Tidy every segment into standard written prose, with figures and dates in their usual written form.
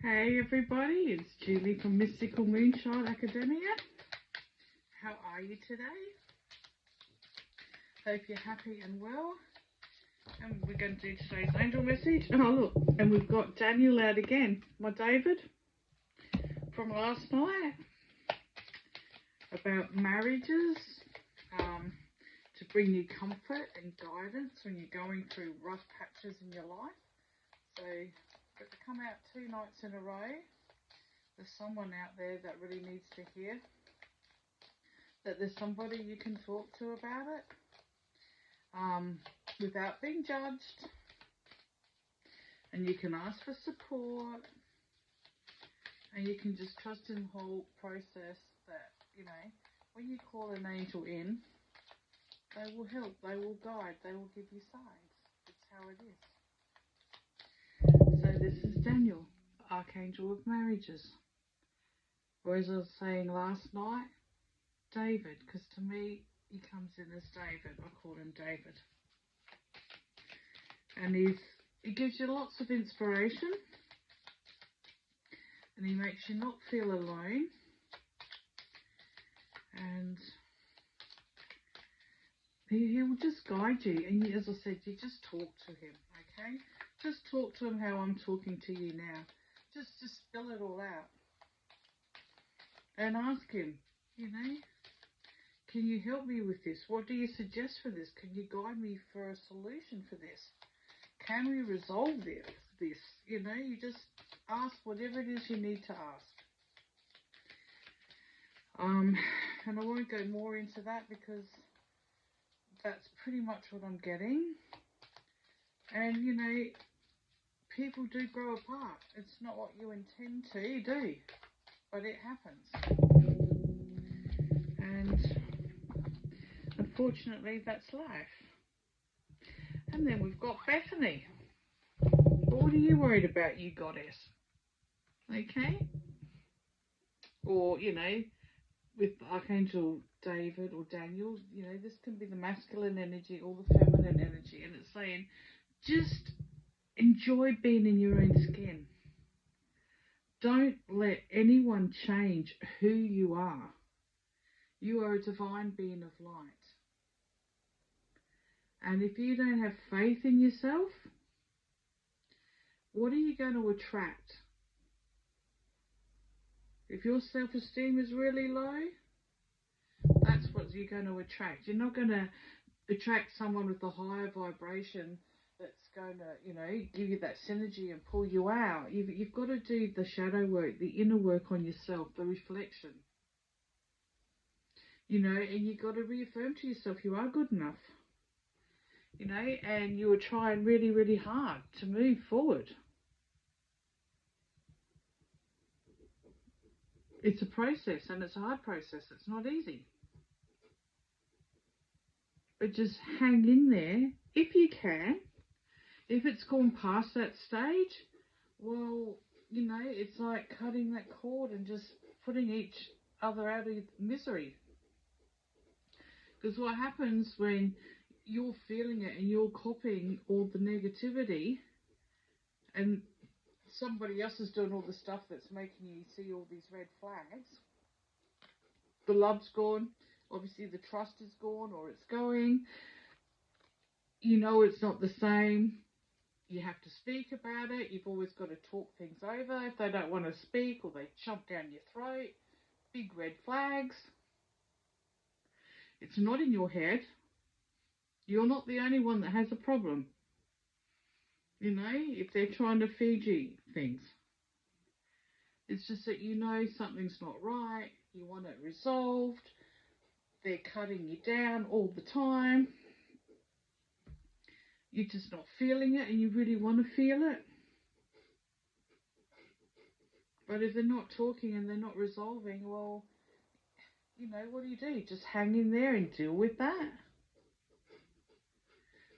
Hey everybody, it's Julie from Mystical Moonshine Academia. How are you today? Hope you're happy and well. And we're going to do today's angel message. Oh look, and we've got Daniel out again, my David, from last night, about marriages, to bring you comfort and guidance when you're going through rough patches in your life. So, got to come out 2 nights in a row. There's someone out there that really needs to hear that there's somebody you can talk to about it, without being judged, and you can ask for support, and you can just trust in the whole process that, when you call an angel in, they will help, they will guide, they will give you signs. It's how it is. So this is Daniel, Archangel of Marriages. Or as I was saying last night, David, because to me, he comes in as David. I call him David. And he gives you lots of inspiration. And he makes you not feel alone. And he will just guide you. And as I said, you just talk to him, okay? Just talk to him how I'm talking to you now. Just spill it all out. And ask him, can you help me with this? What do you suggest for this? Can you guide me for a solution for this? Can we resolve this? You just ask whatever it is you need to ask. And I won't go more into that because that's pretty much what I'm getting. And, people do grow apart. It's not what you intend to do, but it happens. And unfortunately, that's life. And then we've got Bethany. What are you worried about, you goddess? Okay? Or, with Archangel David or Daniel, this can be the masculine energy or the feminine energy. And it's saying, just enjoy being in your own skin. Don't let anyone change who you are. You are a divine being of light. And if you don't have faith in yourself, what are you going to attract? If your self-esteem is really low, that's what you're going to attract. You're not going to attract someone with a higher vibration that's going to, give you that synergy and pull you out. You've got to do the shadow work, the inner work on yourself, the reflection. And you've got to reaffirm to yourself you are good enough. And you are trying really, really hard to move forward. It's a process, and it's a hard process. It's not easy. But just hang in there if you can. If it's gone past that stage, well, it's like cutting that cord and just putting each other out of misery. Because what happens when you're feeling it and you're copying all the negativity and somebody else is doing all the stuff that's making you see all these red flags, the love's gone, obviously the trust is gone, or it's going, it's not the same. You have to speak about it. You've always got to talk things over. If they don't want to speak or they chomp down your throat, big red flags. It's not in your head. You're not the only one that has a problem. If they're trying to feed you things. It's just that something's not right. You want it resolved. They're cutting you down all the time. You're just not feeling it and you really want to feel it. But if they're not talking and they're not resolving, well, what do? Just hang in there and deal with that.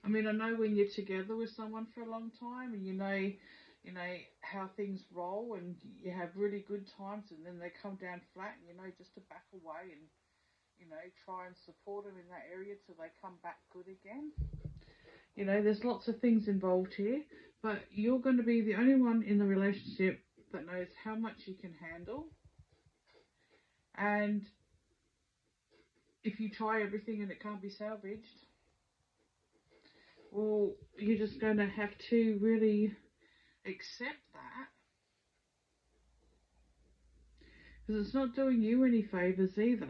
I mean, I know when you're together with someone for a long time and you know how things roll and you have really good times and then they come down flat and just to back away and try and support them in that area till they come back good again. There's lots of things involved here, but you're going to be the only one in the relationship that knows how much you can handle. And if you try everything and it can't be salvaged, well, you're just going to have to really accept that. Because it's not doing you any favours either.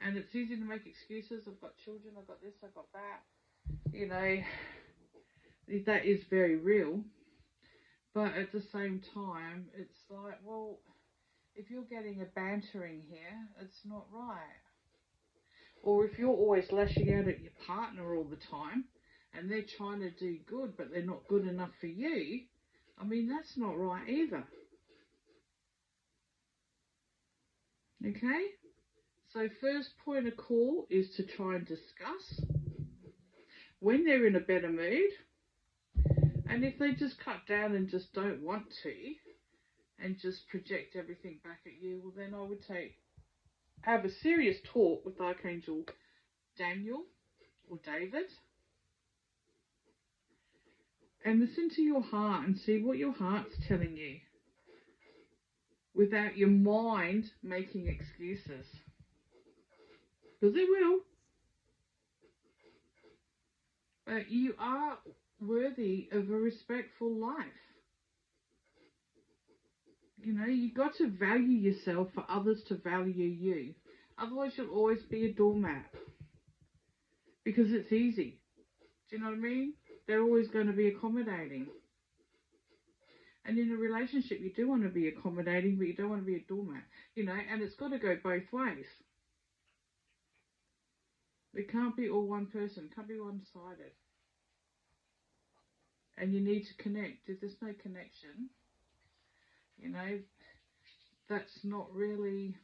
And it's easy to make excuses. I've got children, I've got this, I've got that. You know, that is very real. But at the same time, it's like, well, if you're getting a bantering here, it's not right. Or if you're always lashing out at your partner all the time and they're trying to do good but they're not good enough for you, I mean, that's not right either. Okay? So first point of call is to try and discuss when they're in a better mood. And if they just cut down and just don't want to and just project everything back at you, well then I would have a serious talk with Archangel Daniel or David and listen to your heart and see what your heart's telling you without your mind making excuses. Because it will. But you are worthy of a respectful life. You know, you got to value yourself for others to value you. Otherwise you'll always be a doormat. Because it's easy. Do you know what I mean? They're always going to be accommodating. And in a relationship, you do want to be accommodating, but you don't want to be a doormat. You know, and it's got to go both ways. It can't be all one person. It can't be one-sided. And you need to connect. If there's no connection, you know, that's not really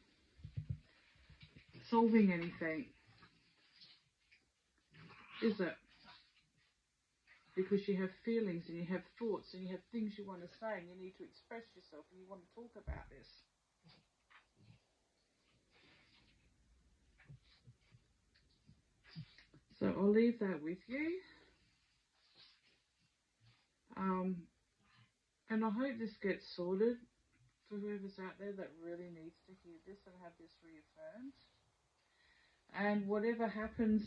solving anything, is it? Because you have feelings and you have thoughts and you have things you want to say and you need to express yourself and you want to talk about this. So I'll leave that with you. And I hope this gets sorted for whoever's out there that really needs to hear this and have this reaffirmed. And whatever happens,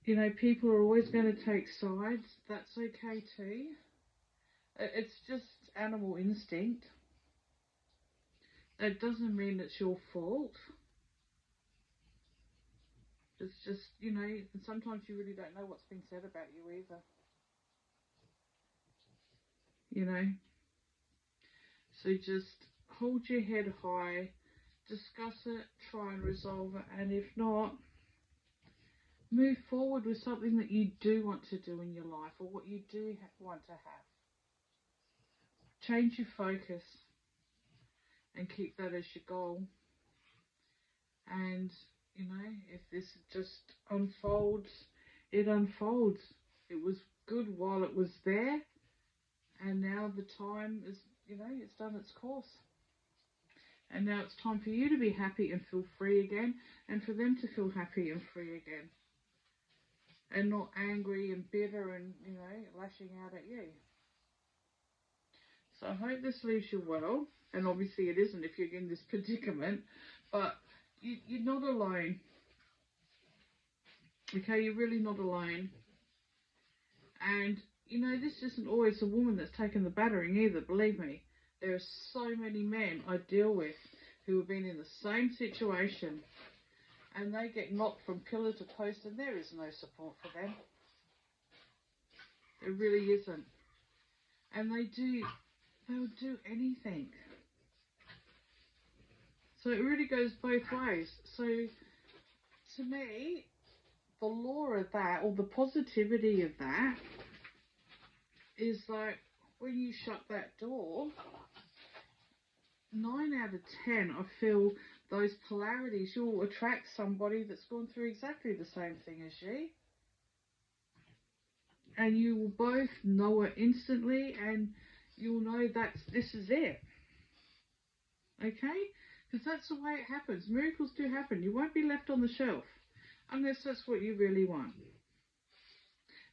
you know, people are always going to take sides. That's okay too. It's just animal instinct. It doesn't mean it's your fault. It's just, you know, and sometimes you really don't know what's being said about you either. You know? So just hold your head high, discuss it, try and resolve it, and if not, move forward with something that you do want to do in your life or what you do want to have. Change your focus and keep that as your goal. And, you know, if this just unfolds, it unfolds. It was good while it was there, and now the time is, you know, it's done its course. And now it's time for you to be happy and feel free again, and for them to feel happy and free again. And not angry and bitter and, you know, lashing out at you. So I hope this leaves you well. And obviously it isn't if you're in this predicament. But you're not alone. Okay, you're really not alone. And, you know, this isn't always a woman that's taken the battering either, believe me. There are so many men I deal with who have been in the same situation. And they get knocked from pillar to post and there is no support for them. There really isn't. And they'll do anything. So it really goes both ways. So to me, the law of that, or the positivity of that, is like when you shut that door, 9 out of 10, I feel those polarities, you'll attract somebody that's gone through exactly the same thing as you. And you will both know it instantly, and you'll know this is it. Okay? Because that's the way it happens. Miracles do happen. You won't be left on the shelf unless that's what you really want.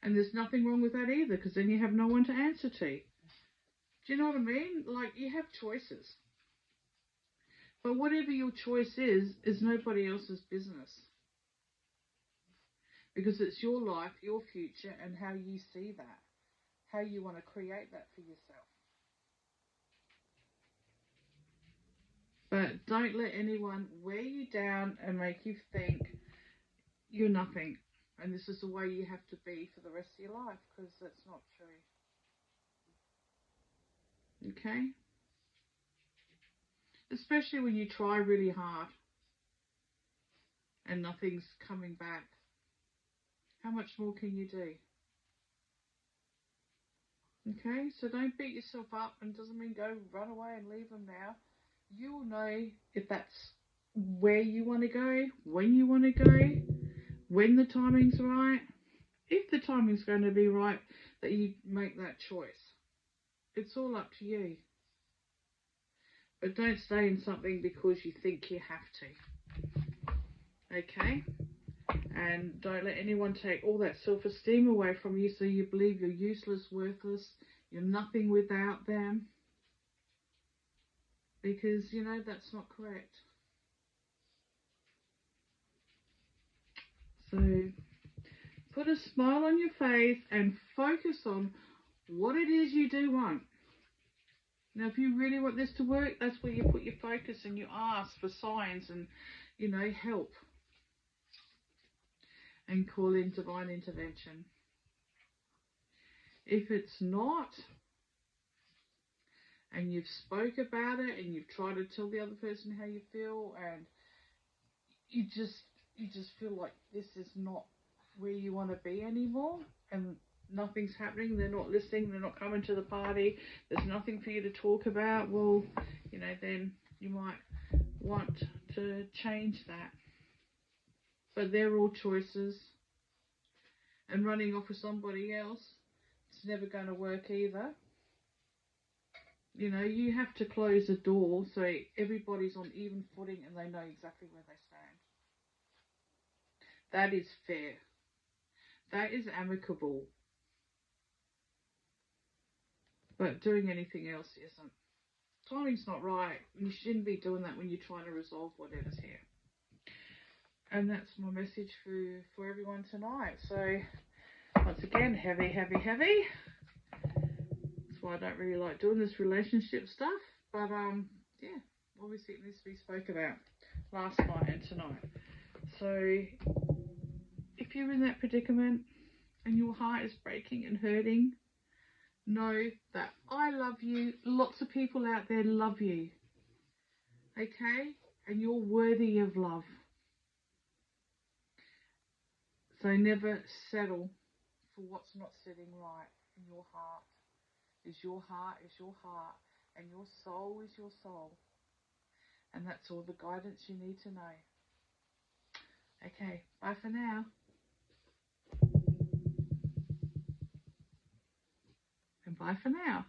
And there's nothing wrong with that either, because then you have no one to answer to. Do you know what I mean? Like, you have choices. But whatever your choice is nobody else's business. Because it's your life, your future, and how you see that. How you want to create that for yourself. But don't let anyone wear you down and make you think you're nothing. And this is the way you have to be for the rest of your life, because that's not true. Okay? Especially when you try really hard and nothing's coming back. How much more can you do? Okay? So don't beat yourself up, and it doesn't mean go run away and leave them now. You will know if that's where you want to go, when you want to go, when the timing's right. If the timing's going to be right, that you make that choice. It's all up to you. But don't stay in something because you think you have to. Okay? And don't let anyone take all that self-esteem away from you so you believe you're useless, worthless, you're nothing without them. Because, you know, that's not correct. So put a smile on your face and focus on what it is you do want. Now, if you really want this to work, that's where you put your focus and you ask for signs and, you know, help. And call in divine intervention. If it's not, and you've spoke about it and you've tried to tell the other person how you feel, and you just feel like this is not where you want to be anymore, and nothing's happening, they're not listening, they're not coming to the party, there's nothing for you to talk about, well, you know, then you might want to change that. But they're all choices, and running off with somebody else, it's never going to work either. You know, you have to close the door so everybody's on even footing and they know exactly where they stand. That is fair. That is amicable. But doing anything else isn't. Timing's not right. You shouldn't be doing that when you're trying to resolve whatever's here. And that's my message for everyone tonight. So, once again, heavy, heavy, heavy. That's why I don't really like doing this relationship stuff. But, yeah, obviously it needs to be spoke about last night and tonight. So, if you're in that predicament and your heart is breaking and hurting, know that I love you. Lots of people out there love you. Okay? And you're worthy of love. So never settle for what's not sitting right in your heart. Your heart is your heart, and your soul is your soul. And that's all the guidance you need to know. Okay, bye for now. And bye for now.